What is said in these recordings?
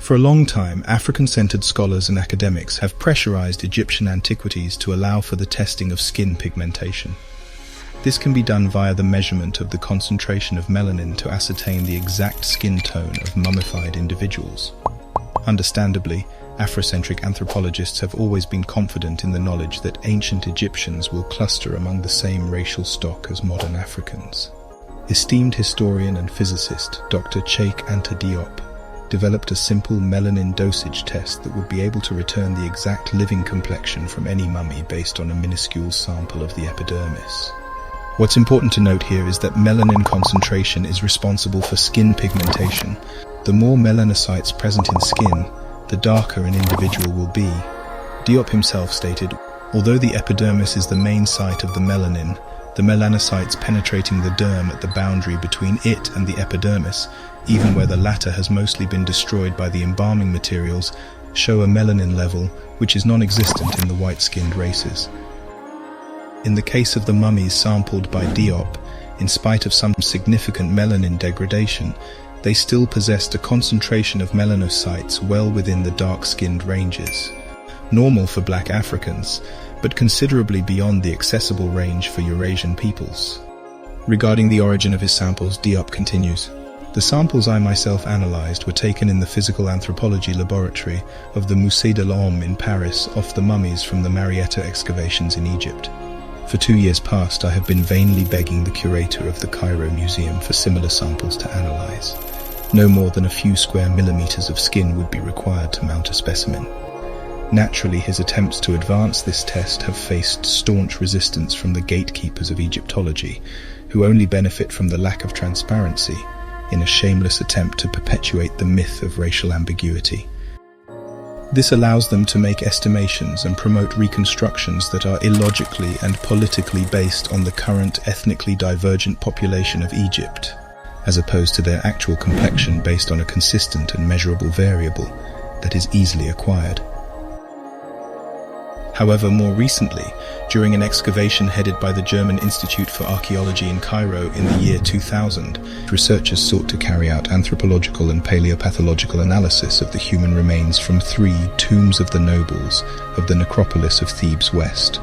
For a long time, African-centered scholars and academics have pressurized Egyptian antiquities to allow for the testing of skin pigmentation. This can be done via the measurement of the concentration of melanin to ascertain the exact skin tone of mummified individuals. Understandably, Afrocentric anthropologists have always been confident in the knowledge that ancient Egyptians will cluster among the same racial stock as modern Africans. Esteemed historian and physicist Dr. Cheikh Anta Diop developed a simple melanin dosage test that would be able to return the exact living complexion from any mummy based on a minuscule sample of the epidermis. What's important to note here is that melanin concentration is responsible for skin pigmentation. The more melanocytes present in skin, the darker an individual will be. Diop himself stated, although the epidermis is the main site of the melanin, the melanocytes penetrating the derm at the boundary between it and the epidermis, even where the latter has mostly been destroyed by the embalming materials, show a melanin level which is non-existent in the white-skinned races. In the case of the mummies sampled by Diop, in spite of some significant melanin degradation, they still possessed a concentration of melanocytes well within the dark-skinned ranges, normal for black Africans, but considerably beyond the accessible range for Eurasian peoples. Regarding the origin of his samples, Diop continues, "The samples I myself analyzed were taken in the physical anthropology laboratory of the Musée de l'Homme in Paris off the mummies from the Marietta excavations in Egypt. For 2 years past, I have been vainly begging the curator of the Cairo Museum for similar samples to analyze. No more than a few square millimeters of skin would be required to mount a specimen. Naturally, his attempts to advance this test have faced staunch resistance from the gatekeepers of Egyptology, who only benefit from the lack of transparency in a shameless attempt to perpetuate the myth of racial ambiguity. This allows them to make estimations and promote reconstructions that are illogically and politically based on the current ethnically divergent population of Egypt, as opposed to their actual complexion based on a consistent and measurable variable that is easily acquired. However, more recently, during an excavation headed by the German Institute for Archaeology in Cairo in the year 2000, researchers sought to carry out anthropological and paleopathological analysis of the human remains from 3 tombs of the nobles of the necropolis of Thebes West.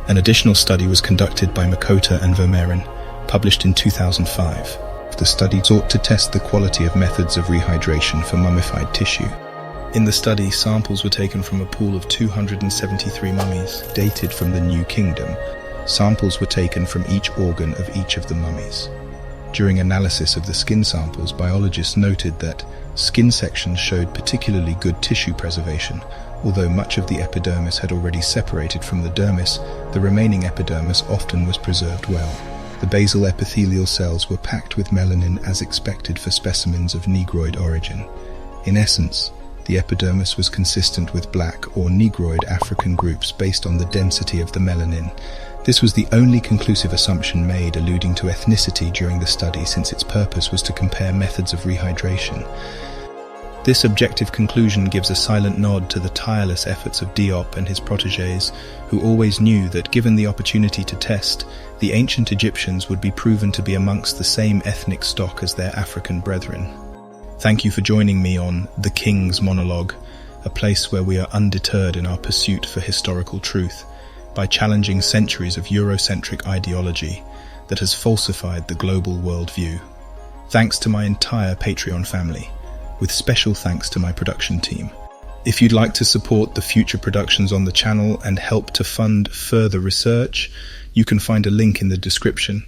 An additional study was conducted by Makota and Vermeeren, published in 2005. The study sought to test the quality of methods of rehydration for mummified tissue. In the study, samples were taken from a pool of 273 mummies, dated from the New Kingdom. Samples were taken from each organ of each of the mummies. During analysis of the skin samples, biologists noted that skin sections showed particularly good tissue preservation. Although much of the epidermis had already separated from the dermis, the remaining epidermis often was preserved well. The basal epithelial cells were packed with melanin as expected for specimens of Negroid origin. In essence, the epidermis was consistent with black or Negroid African groups based on the density of the melanin. This was the only conclusive assumption made alluding to ethnicity during the study, since its purpose was to compare methods of rehydration. This objective conclusion gives a silent nod to the tireless efforts of Diop and his protégés, who always knew that given the opportunity to test, the ancient Egyptians would be proven to be amongst the same ethnic stock as their African brethren. Thank you for joining me on The Kings Monologue, a place where we are undeterred in our pursuit for historical truth by challenging centuries of Eurocentric ideology that has falsified the global worldview. Thanks to my entire Patreon family, with special thanks to my production team. If you'd like to support the future productions on the channel and help to fund further research, you can find a link in the description.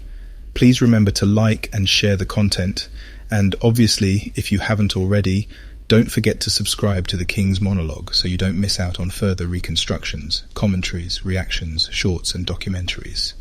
Please remember to like and share the content. And obviously, if you haven't already, don't forget to subscribe to the King's Monologue so you don't miss out on further reconstructions, commentaries, reactions, shorts and documentaries.